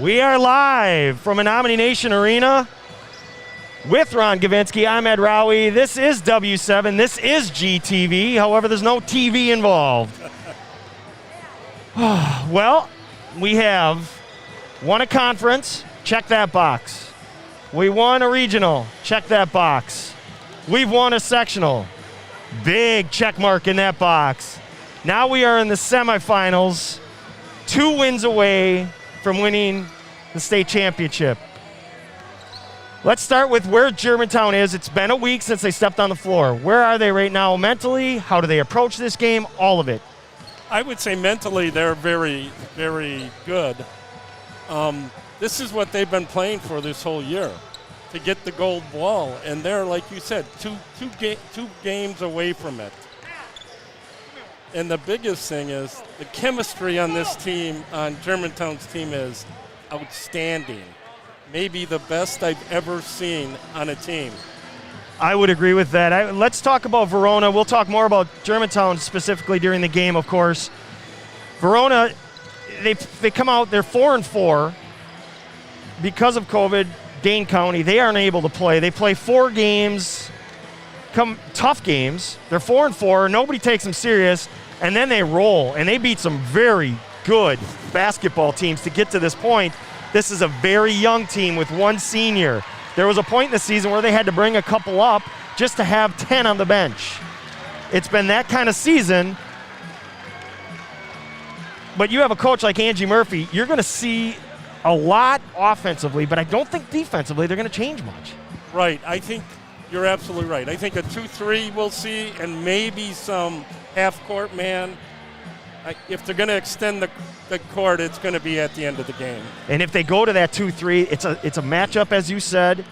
We are live from Menominee Nation Arena with Ron Gavinsky. I'm Ed Rowie. This is W7. This is GTV. However, there's no TV involved. Well, we have won a conference. Check that box. We won a regional. Check that box. We've won a sectional. Big check mark in that box. Now we are in the semifinals, 2 wins away from winning the state championship. Let's start with where Germantown is. It's been a week since they stepped on the floor. Where are they right now mentally? How do they approach this game? All of it. I would say mentally they're very, very good. This is what they've been playing for this whole year, to get the gold ball. And they're, like you said, two games away from it. And the biggest thing is the chemistry on this team, on Germantown's team, is outstanding. Maybe the best I've ever seen on a team. I would agree with that. Let's talk about Verona. We'll talk more about Germantown specifically during the game, of course. Verona, they come out, they're 4-4. Because of COVID, Dane County, they aren't able to play. They play 4 games, tough games. They're 4-4. Nobody takes them serious, and then they roll, and they beat some very good basketball teams to get to this point. This is a very young team with 1 senior. There was a point in the season where they had to bring a couple up just to have 10 on the bench. It's been that kind of season. But you have a coach like Angie Murphy, you're going to see a lot offensively, but I don't think defensively they're going to change much. Right. I think you're absolutely right. I think a 2-3 we'll see, and maybe some half-court man. If they're going to extend the court, it's going to be at the end of the game. And if they go to that 2-3, it's a matchup, as you said.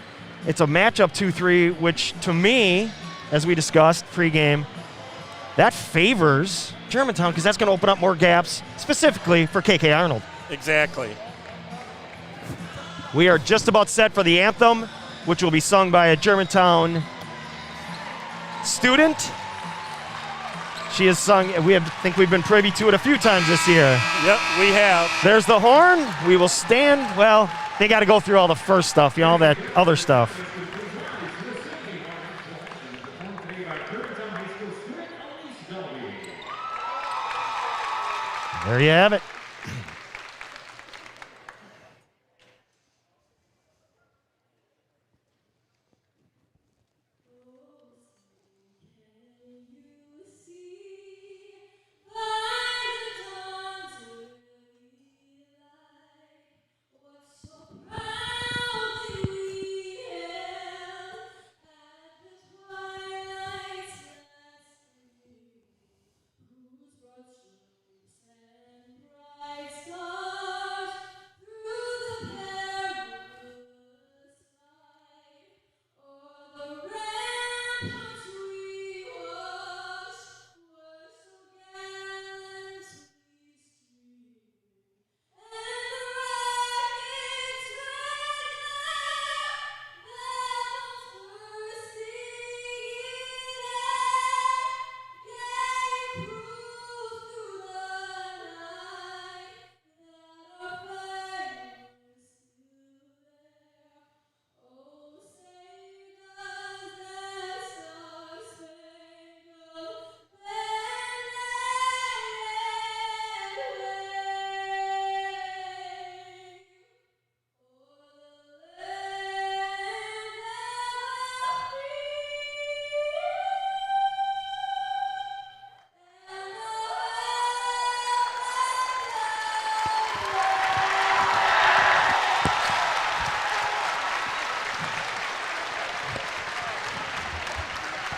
It's a matchup 2-3, which to me, as we discussed pregame, that favors Germantown because that's going to open up more gaps, specifically for KK Arnold. Exactly. We are just about set for the anthem, which will be sung by a Germantown student. She has sung, think we've been privy to it a few times this year. Yep, we have. There's the horn. We will stand. Well, they got to go through all the first stuff, all that other stuff. There you have it.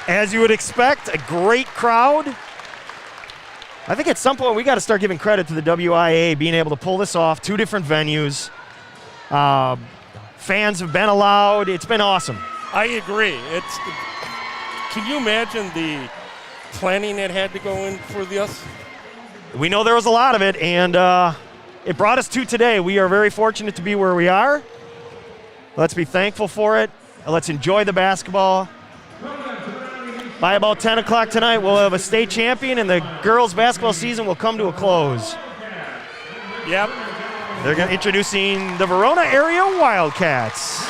As you would expect, a great crowd. I think at some point we got to start giving credit to the WIA being able to pull this off, 2 different venues. Fans have been allowed. It's been awesome. I agree. Can you imagine the planning that had to go in for this? We know there was a lot of it, and it brought us to today. We are very fortunate to be where we are. Let's be thankful for it. Let's enjoy the basketball. By about 10 o'clock tonight, we'll have a state champion, and the girls' basketball season will come to a close. Yep. They're introducing the Verona area Wildcats.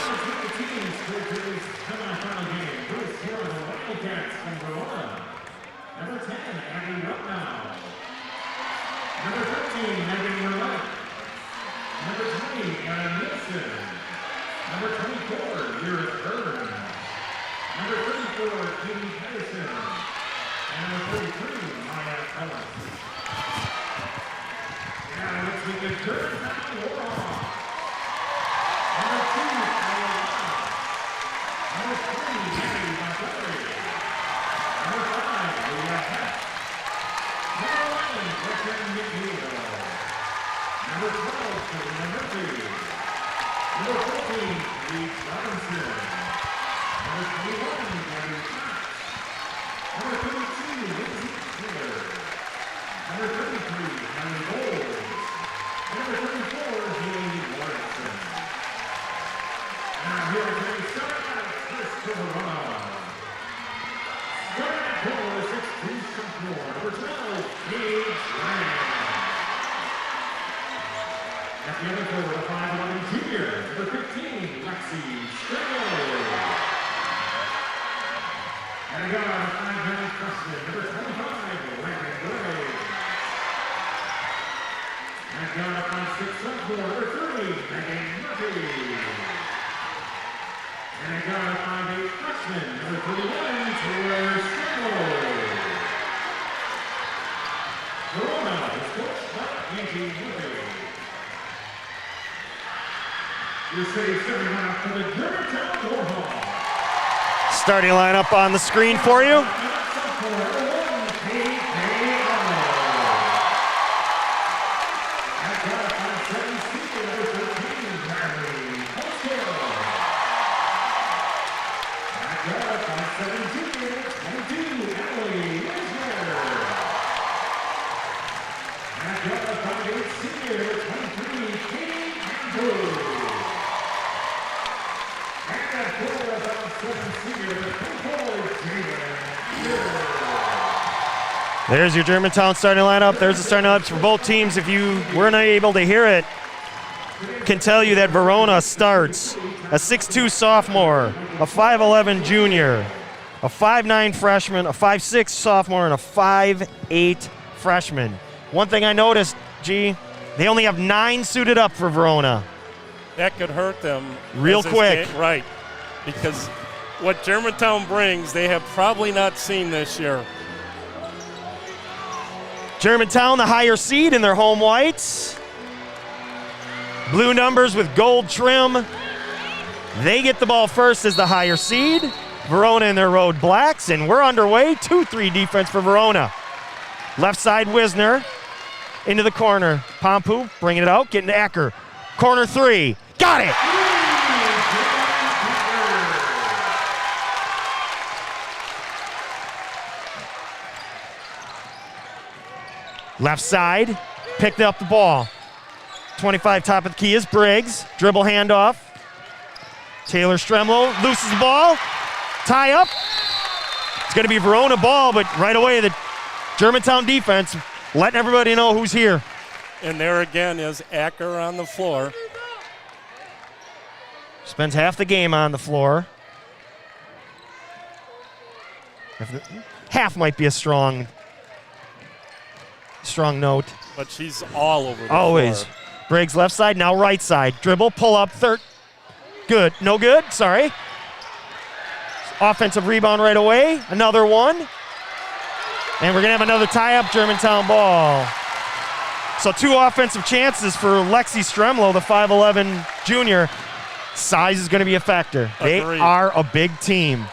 Starting lineup on the screen for you. There's your Germantown starting lineup. There's the starting lineups for both teams. If you weren't able to hear it, can tell you that Verona starts a 6'2 sophomore, a 5'11 junior, a 5'9 freshman, a 5'6 sophomore, and a 5'8 freshman. One thing I noticed, G, they only have 9 suited up for Verona. That could hurt them real quick. Right, because what Germantown brings, they have probably not seen this year. Germantown, the higher seed in their home whites. Blue numbers with gold trim. They get the ball first as the higher seed. Verona in their road blacks, and we're underway. 2-3 defense for Verona. Left side, Wisner. Into the corner. Pompu bringing it out, getting to Ecker. Corner 3. Got it! Left side, picked up the ball. 25 top of the key is Briggs. Dribble handoff. Taylor Stremlow loses the ball. Tie up. It's going to be Verona ball, but right away the Germantown defense letting everybody know who's here. And there again is Acker on the floor. Spends half the game on the floor. Half might be a strong note. But she's all over the always. floor. Briggs left side, now right side. Dribble, pull up, third. Good, no good, sorry. Offensive rebound right away, another one. And we're gonna have another tie-up, Germantown ball. So 2 offensive chances for Lexi Stremlow, the 5'11 junior. Size is gonna be a factor. They are a big team.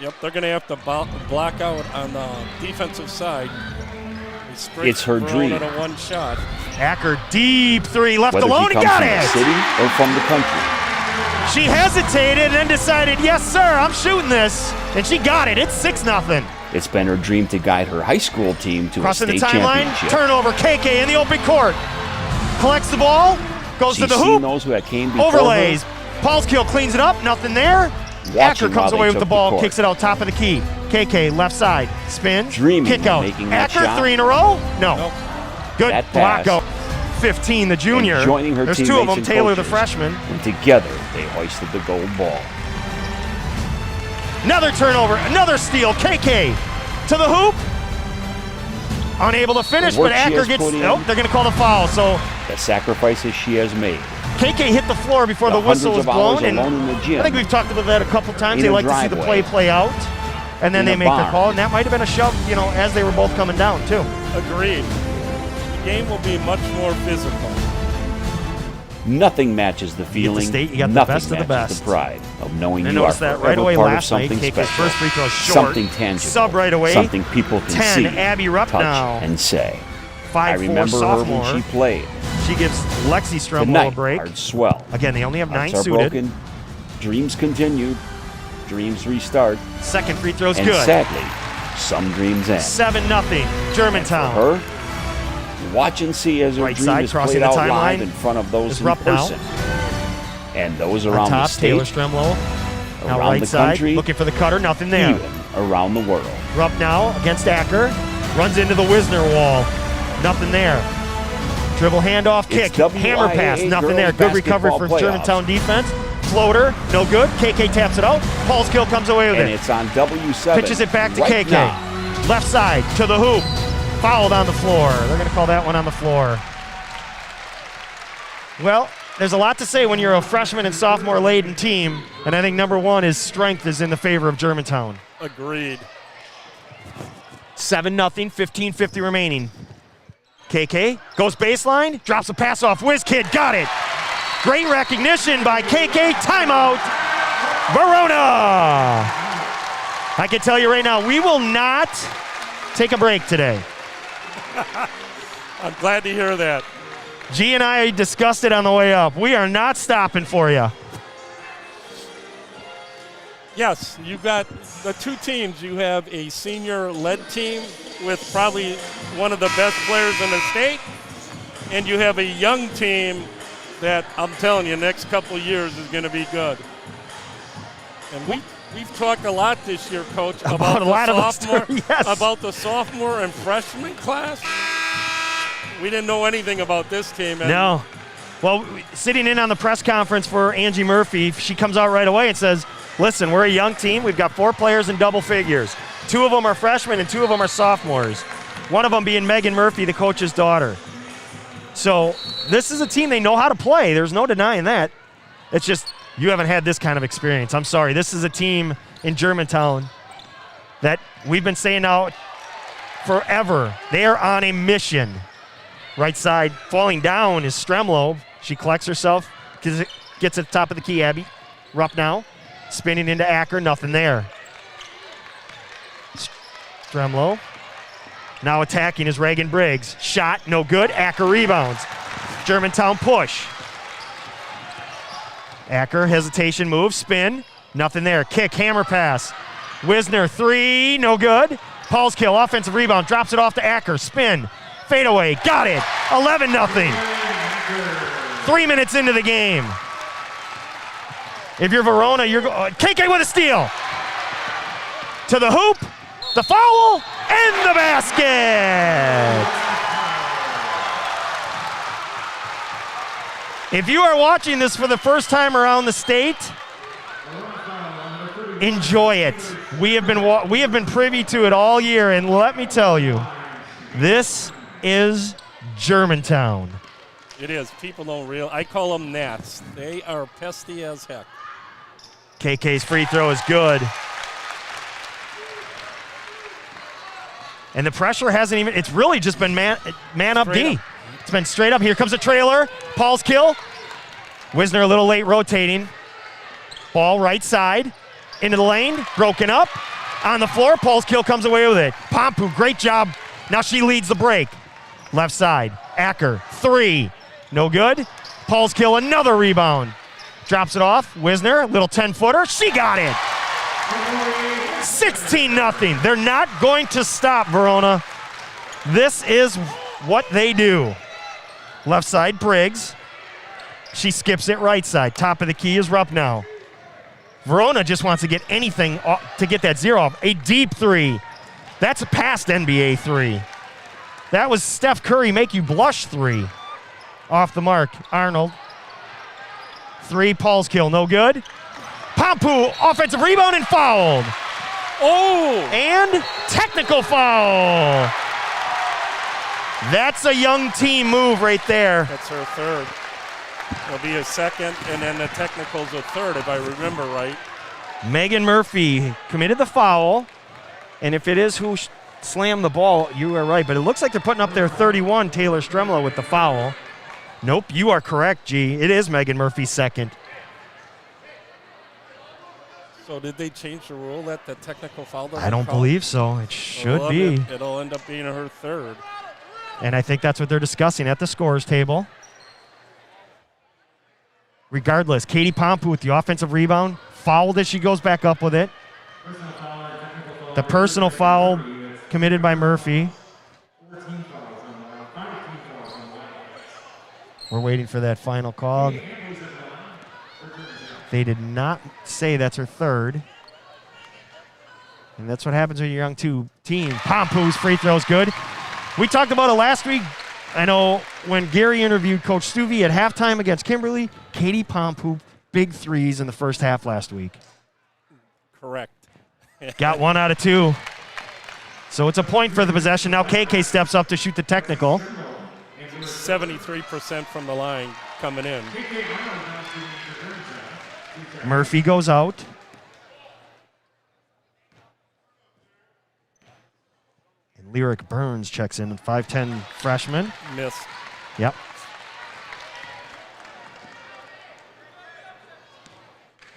Yep, they're gonna have to block out on the defensive side. It's her dream. At a one shot. Acker, deep 3, left Whether alone, he and comes got from it! the city or from the country. She hesitated and then decided, yes, sir, I'm shooting this. And she got it. It's 6-0. It's been her dream to guide her high school team to Crossing a the state timeline, championship. turnover, KK in the open court. Collects the ball, goes to the hoop, those who had came before overlays. her. Paul's kill cleans it up, nothing there. Acker comes away with the ball, kicks it out top of the key. KK left side, spin, Dreaming kick out. making that Acker shot. 3 in a row? No. Nope. Good That block pass. out. 15, the junior. And joining her There's two teammates of them, and Taylor, the coaches, freshman. And together, they hoisted the gold ball. Another turnover, another steal. KK to the hoop. Unable to finish, but Acker gets. Oh, they're going to call the foul. So the sacrifices she has made. KK hit the floor before the whistle was blown. And in the gym, I think we've talked about that a couple times. They like to see the play out, and then they make the call. And that might have been a shove, as they were both coming down too. Agreed. The game will be much more physical. Nothing matches the feeling. You got the Nothing best of the matches best. The pride of knowing and you are that forever right away part of last night. something KK's special, first free throw short. something tangible, Sub right away. something people can 10, see, Abby Rupp touch, now. and say. 5'4" I remember sophomore. her when she played. She gives Lexi Stremlo Tonight, a break. hard swell. Again, they only have 9 Hearts are suited. broken. Dreams continue. Dreams restart. Second free throw's and good. sadly, some dreams end. 7-0 Germantown. For her, watch and see as her Right dream side, is crossing played the out live timeline. in front of those Is in Rupp now. person. And those On around top, the Taylor state, Stremlo. Now around right the side, country, looking for the cutter, nothing there. even around the world. Rupp now against Acker. Runs into the Wisner wall. Nothing there. Dribble handoff kick. It's Hammer pass. WIAA Nothing there. girls Good recovery for basketball Germantown defense. Floater. No good. KK taps it out. Paul's kill comes away with And it. it's on W7. Pitches it back to right KK. now. Left side to the hoop. Fouled on the floor. They're going to call that one on the floor. Well, there's a lot to say when you're a freshman and sophomore laden team, and I think number one is strength is in the favor of Germantown. Agreed. 7-0, 15:50 remaining. KK goes baseline, drops a pass off. Whiz kid, got it. Great recognition by KK. Timeout, Verona. I can tell you right now, we will not take a break today. I'm glad to hear that. G and I discussed it on the way up. We are not stopping for you. Yes, you've got the two teams. You have a senior-led team with probably one of the best players in the state, and you have a young team that I'm telling you, next couple of years is going to be good. And we've talked a lot this year, Coach, about the sophomore and freshman class. We didn't know anything about this team. No. Well, sitting in on the press conference for Angie Murphy, she comes out right away and says, listen, we're a young team. We've got 4 players in double figures. 2 of them are freshmen and 2 of them are sophomores. One of them being Megan Murphy, the coach's daughter. So this is a team, they know how to play. There's no denying that. It's just you haven't had this kind of experience. I'm sorry. This is a team in Germantown that we've been saying now forever. They are on a mission. Right side falling down is Stremlo. She collects herself, gets at the top of the key, Abby. Rupp now. Spinning into Acker, nothing there. Stremlo. Now attacking is Reagan Briggs. Shot, no good. Acker rebounds. Germantown push. Acker, hesitation move, spin. Nothing there. Kick, hammer pass. Wisner, 3, no good. Paul's kill, offensive rebound, drops it off to Acker. Spin, fade away, got it. 11-0. 3 minutes into the game. If you're Verona, you're KK with a steal. To the hoop, the foul, and the basket. If you are watching this for the first time around the state, enjoy it. We have been privy to it all year, and let me tell you, this is Germantown. It is. People don't realize. I call them gnats. They are pesky as heck. KK's free throw is good. And the pressure hasn't even, it's really just been man up D. It's been straight up. Here comes a trailer. Paul's kill. Wisner a little late rotating. Ball right side. Into the lane. Broken up. On the floor. Paul's kill comes away with it. Pompu, great job. Now she leads the break. Left side. Acker, 3. No good. Paul's kill, another rebound. Drops it off. Wisner, little 10-footer. She got it. 16-0. They're not going to stop, Verona. This is what they do. Left side, Briggs. She skips it right side. Top of the key is Rupp now. Verona just wants to get anything to get that 0 off. A deep 3. That's a past NBA 3. That was Steph Curry make you blush 3. Off the mark. Arnold. 3, Paul's kill. No good. Pompu, offensive rebound and fouled. Oh! And technical foul. That's a young team move right there. That's her third. It'll be a second, and then the technical's a third, if I remember right. Megan Murphy committed the foul. And if it is who slammed the ball, you are right. But it looks like they're putting up their 31, Taylor Stremlo, with the foul. Nope, you are correct, G. It is Megan Murphy's second. So did they change the rule that the technical foul doesn't I don't count? believe so. It should be. It'll end up being her third. And I think that's what they're discussing at the scores table. Regardless, Katie Pompu with the offensive rebound. Fouled as she goes back up with it. The personal foul committed by Murphy. We're waiting for that final call. They did not say that's her third. And that's what happens when you're young team. Pompu's free throw's good. We talked about it last week. I know when Gary interviewed Coach Stuvey at halftime against Kimberly, Katie Pompu, big threes in the first half last week. Correct. Got 1 out of 2. So it's a point for the possession. Now KK steps up to shoot the technical. 73% from the line coming in. Murphy goes out. And Lyric Burns checks in, 5'10" freshman. Missed. Yep.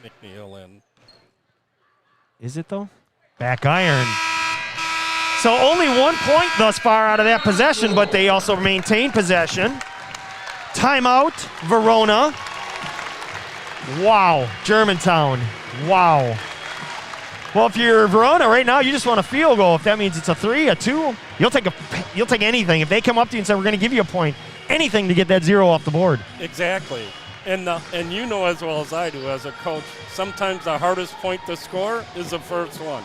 McNeil in. Is it though? Back iron. So only 1 point thus far out of that possession, but they also maintain possession. Timeout, Verona. Wow, Germantown. Wow. Well, if you're Verona right now, you just want a field goal. If that means it's a 3, a 2, you'll take anything. If they come up to you and say, we're going to give you a point, anything to get that 0 off the board. Exactly. And you know as well as I do as a coach, sometimes the hardest point to score is the first one.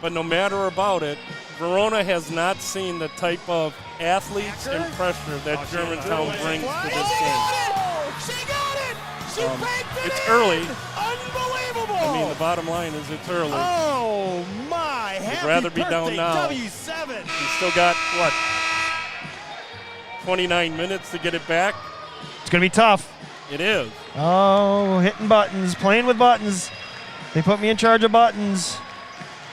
But no matter about it, Verona has not seen the type of athletes and pressure that Germantown brings to this game. She got it! She banked it It's in! early. Unbelievable! I mean, the bottom line is it's early. Oh my! Happy rather be down birthday, now. W7. You still got, 29 minutes to get it back? It's going to be tough. It is. Oh, hitting buttons, playing with buttons. They put me in charge of buttons.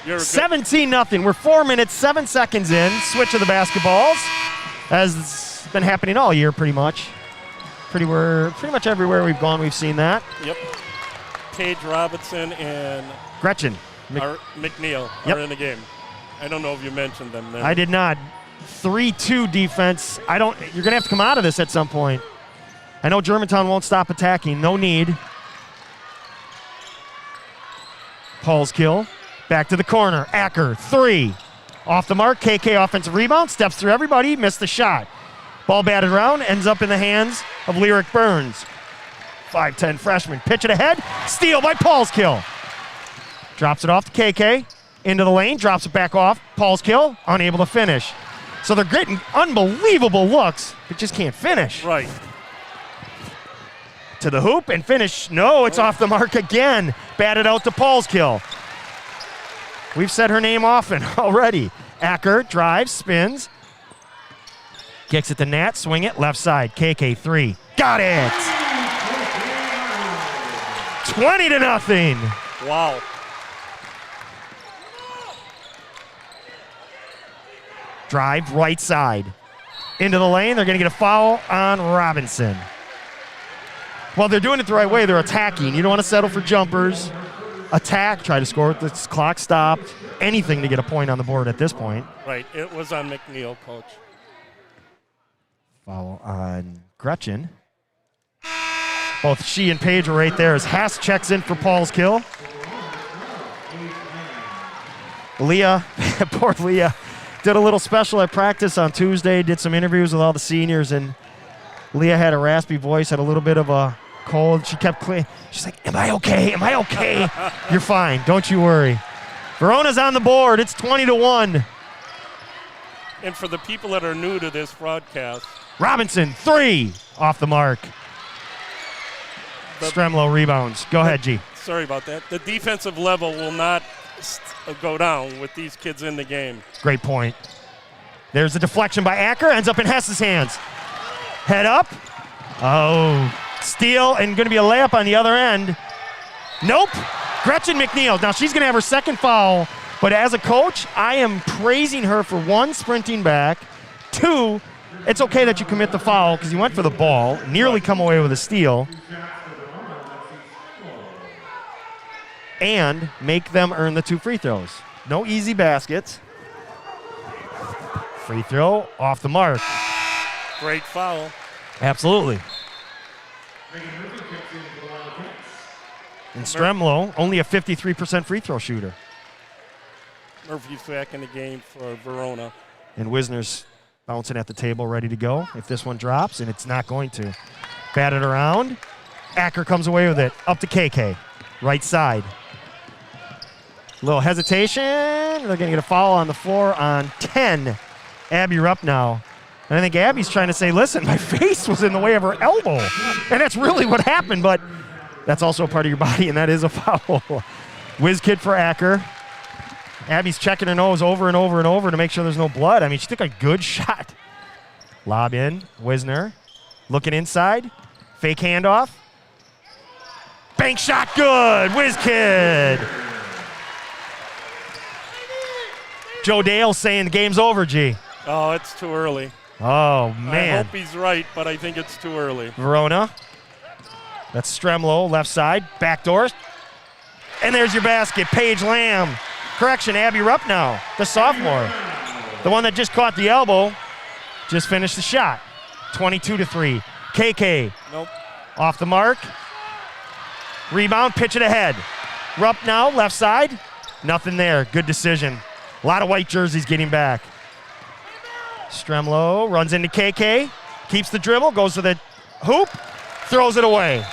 You're a good 17-0. We're 4 minutes, 7 seconds in. Switch of the basketballs. As it's been happening all year pretty much. Pretty much everywhere we've gone, we've seen that. Yep. Paige Robinson and Gretchen. McNeil Yep. are in the game. I don't know if you mentioned them there. I did not. 3-2 defense. You're going to have to come out of this at some point. I know Germantown won't stop attacking. No need. Paul's kill. Back to the corner. Acker, 3. Off the mark. KK offensive rebound. Steps through everybody. Missed the shot. Ball batted around. Ends up in the hands of Lyric Burns. 5'10" freshman. Pitch it ahead. Steal by Paul's kill. Drops it off to KK. Into the lane. Drops it back off. Paul's kill. Unable to finish. So they're getting unbelievable looks, but just can't finish. Right. To the hoop and finish. No, it's off the mark again. Batted out to Paul's kill. We've said her name often already. Acker drives, spins. Kicks at the net, swing it, left side. KK 3. Got it! 20-0. Wow. Drive right side. Into the lane. They're going to get a foul on Robinson. Well, they're doing it the right way. They're attacking. You don't want to settle for jumpers. Attack. Try to score with the clock stopped. Anything to get a point on the board at this point. Right. It was on McNeil, coach. Foul on Gretchen. Both she and Paige are right there as Haas checks in for Paul's kill. Leah, poor Leah, did a little special at practice on Tuesday, did some interviews with all the seniors, and Leah had a raspy voice, had a little bit of a cold. She kept clean. She's like, am I okay? Am I okay? You're fine. Don't you worry. Verona's on the board. It's 20-1. And for the people that are new to this broadcast, Robinson, 3, off the mark. Stremlo rebounds. Go ahead, G. Sorry about that. The defensive level will not go down with these kids in the game. Great point. There's a deflection by Acker, ends up in Hess's hands. Head up. Oh, steal, and going to be a layup on the other end. Nope. Gretchen McNeil. Now she's going to have her second foul, but as a coach, I am praising her for 1, sprinting back, 2, it's okay that you commit the foul because you went for the ball, nearly come away with a steal, and make them earn the 2 free throws. No easy baskets. Free throw off the mark. Great foul. Absolutely. And Stremlo, only a 53% free throw shooter. Murphy's back in the game for Verona. And Wisner's bouncing at the table, ready to go if this one drops, and it's not going to. Batted around. Acker comes away with it. Up to KK. Right side. Little hesitation. They're going to get a foul on the floor on 10. Abby Rupp now. And I think Abby's trying to say, listen, my face was in the way of her elbow. And that's really what happened, but that's also a part of your body, and that is a foul. Whiz kid for Acker. Abby's checking her nose over and over and over to make sure there's no blood. I mean, she took a good shot. Lob in. Wisner looking inside. Fake handoff. Bank shot good. Whiz kid. Joe Dale saying the game's over, G. Oh, it's too early. Oh, man. I hope he's right, but I think it's too early. Verona. That's Stremlo, left side. Backdoor. And there's your basket. Paige Lamb. Correction, Abby Rupp now, the sophomore. The one that just caught the elbow, just finished the shot. 22-3. KK. Nope. Off the mark. Rebound, pitch it ahead. Rupp now, left side. Nothing there. Good decision. A lot of white jerseys getting back. Stremlo runs into KK. Keeps the dribble, goes to the hoop, throws it away.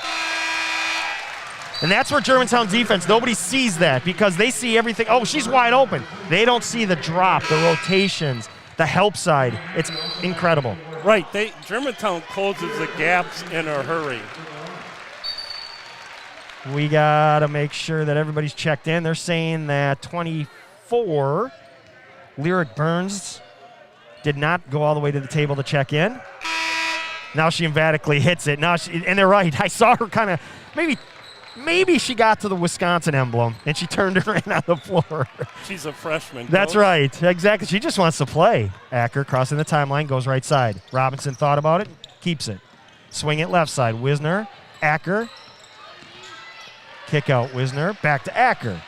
And that's where Germantown defense, nobody sees that because they see everything. Oh, she's wide open. They don't see the drop, the rotations, the help side. It's incredible. Right. Germantown closes the gaps in a hurry. We got to make sure that everybody's checked in. They're saying that 24, Lyric Burns did not go all the way to the table to check in. Now she emphatically hits it. And they're right. I saw her kind of maybe she got to the Wisconsin emblem and she turned her in on the floor. She's a freshman. That's right. Exactly. She just wants to play. Acker crossing the timeline, goes right side. Robinson thought about it, keeps it. Swing it left side. Wisner, Acker. Kick out Wisner, back to Acker.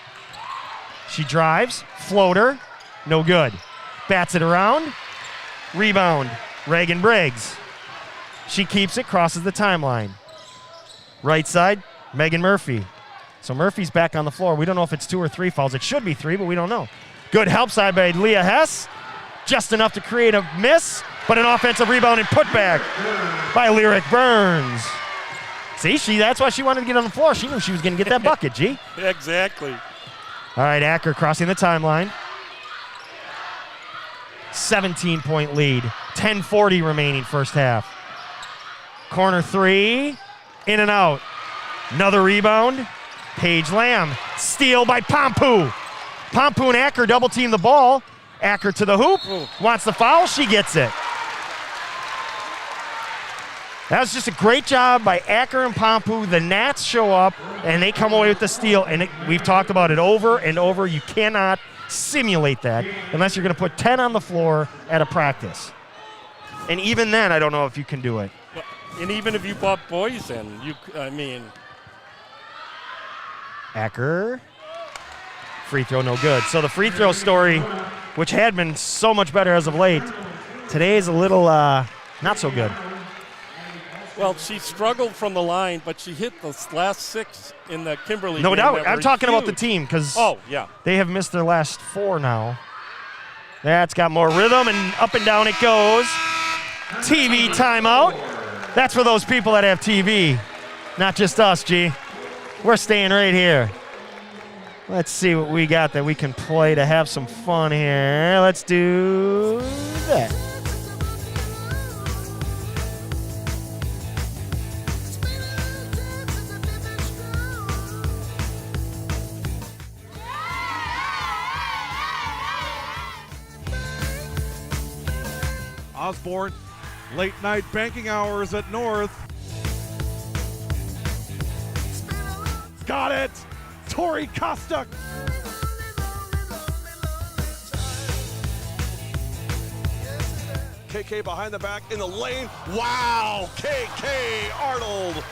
She drives, floater, no good. Bats it around, rebound, Reagan Briggs. She keeps it, crosses the timeline. Right side, Megan Murphy. So Murphy's back on the floor. We don't know if it's 2 or 3 fouls. It should be 3, but we don't know. Good help side by Leah Hess. Just enough to create a miss, but an offensive rebound and putback by Lyric Burns. See, that's why she wanted to get on the floor. She knew she was going to get that bucket, G. Exactly. All right, Acker crossing the timeline. 17-point lead. 10:40 remaining first half. Corner 3, in and out. Another rebound. Paige Lamb. Steal by Pompu. Pompu and Acker double team the ball. Acker to the hoop. Wants the foul. She gets it. That was just a great job by Acker and Pompu. The Nats show up, and they come away with the steal. And we've talked about it over and over. You cannot simulate that unless you're going to put 10 on the floor at a practice. And even then, I don't know if you can do it. And even if you brought boys in, Acker. Free throw, no good. So the free throw story, which had been so much better as of late, today is a little not so good. Well, she struggled from the line, but she hit the last 6 in the Kimberly No game doubt. that I'm were talking about the huge. team because yeah. they have missed their last 4 now. That's got more rhythm, and up and down it goes. TV timeout. That's for those people that have TV, not just us, G. We're staying right here. Let's see what we got that we can play to have some fun here. Let's do that. Osborne, late night banking hours at North. Got it! Torrey Costa. KK behind the back in the lane. Wow! KK Arnold.